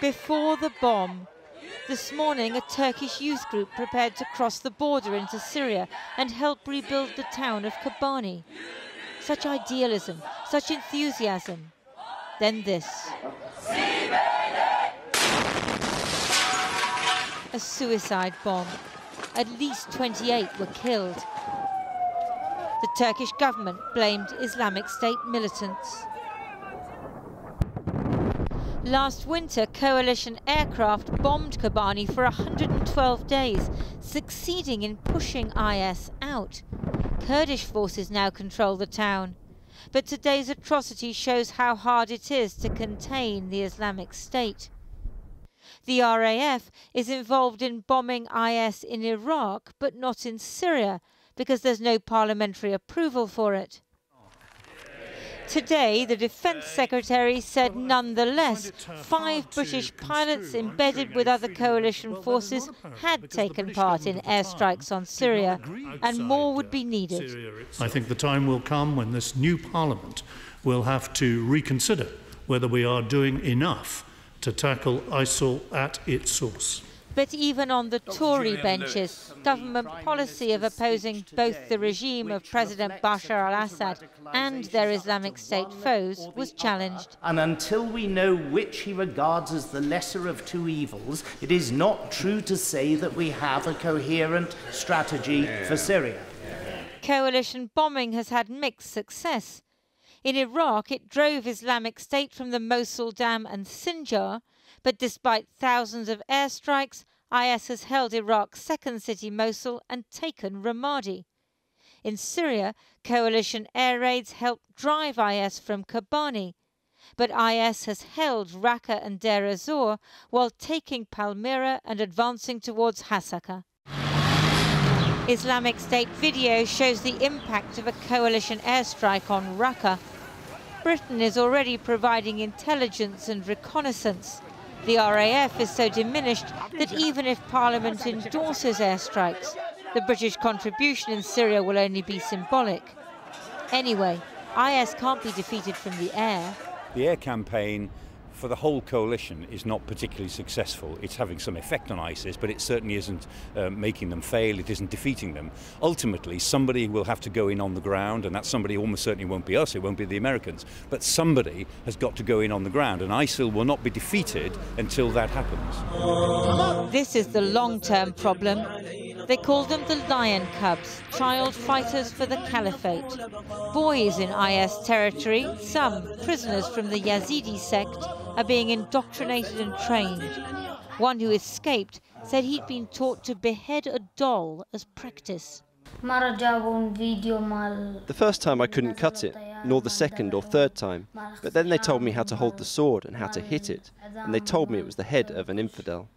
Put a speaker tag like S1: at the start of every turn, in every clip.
S1: Before the bomb, this morning a Turkish youth group prepared to cross the border into Syria and help rebuild the town of Kobani. Such idealism, such enthusiasm. Then this. A suicide bomb. At least 28 were killed. The Turkish government blamed Islamic State militants. Last winter, coalition aircraft bombed Kobani for 112 days, succeeding in pushing IS out. Kurdish forces now control the town. But today's atrocity shows how hard it is to contain the Islamic State. The RAF is involved in bombing IS in Iraq, but not in Syria, because there's no parliamentary approval for it. Today, the Defence Secretary said nonetheless 5 British pilots embedded with other coalition forces had taken part in airstrikes on Syria, and more would be needed.
S2: I think the time will come when this new Parliament will have to reconsider whether we are doing enough to tackle ISIL at its source.
S1: But even on the Tory benches, government policy of opposing both the regime of President Bashar al-Assad and their Islamic State foes was challenged.
S3: And until we know which he regards as the lesser of two evils, it is not true to say that we have a coherent strategy for Syria.
S1: Coalition bombing has had mixed success. In Iraq, it drove Islamic State from the Mosul Dam and Sinjar, but despite thousands of airstrikes, IS has held Iraq's second city, Mosul, and taken Ramadi. In Syria, coalition air raids helped drive IS from Kobani, but IS has held Raqqa and Deir ez-Zor while taking Palmyra and advancing towards Hasaka. Islamic State video shows the impact of a coalition airstrike on Raqqa. Britain is already providing intelligence and reconnaissance. The RAF is so diminished that even if Parliament endorses airstrikes, the British contribution in Syria will only be symbolic. Anyway, IS can't be defeated from the air.
S4: The air campaign for the whole coalition is not particularly successful. It's having some effect on ISIS, but it certainly isn't making them fail, it isn't defeating them. Ultimately, somebody will have to go in on the ground, and that somebody almost certainly won't be us, it won't be the Americans, but somebody has got to go in on the ground, and ISIL will not be defeated until that happens.
S1: This is the long-term problem. They call them the Lion Cubs, child fighters for the Caliphate. Boys in IS territory, some prisoners from the Yazidi sect, are being indoctrinated and trained. One who escaped said he'd been taught to behead a doll as practice.
S5: The first time I couldn't cut it, nor the second or third time, but then they told me how to hold the sword and how to hit it, and they told me it was the head of an infidel.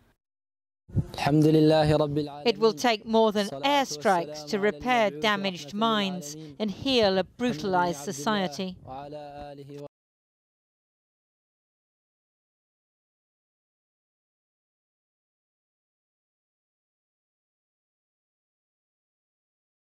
S1: It will take more than airstrikes to repair damaged minds and heal a brutalized society.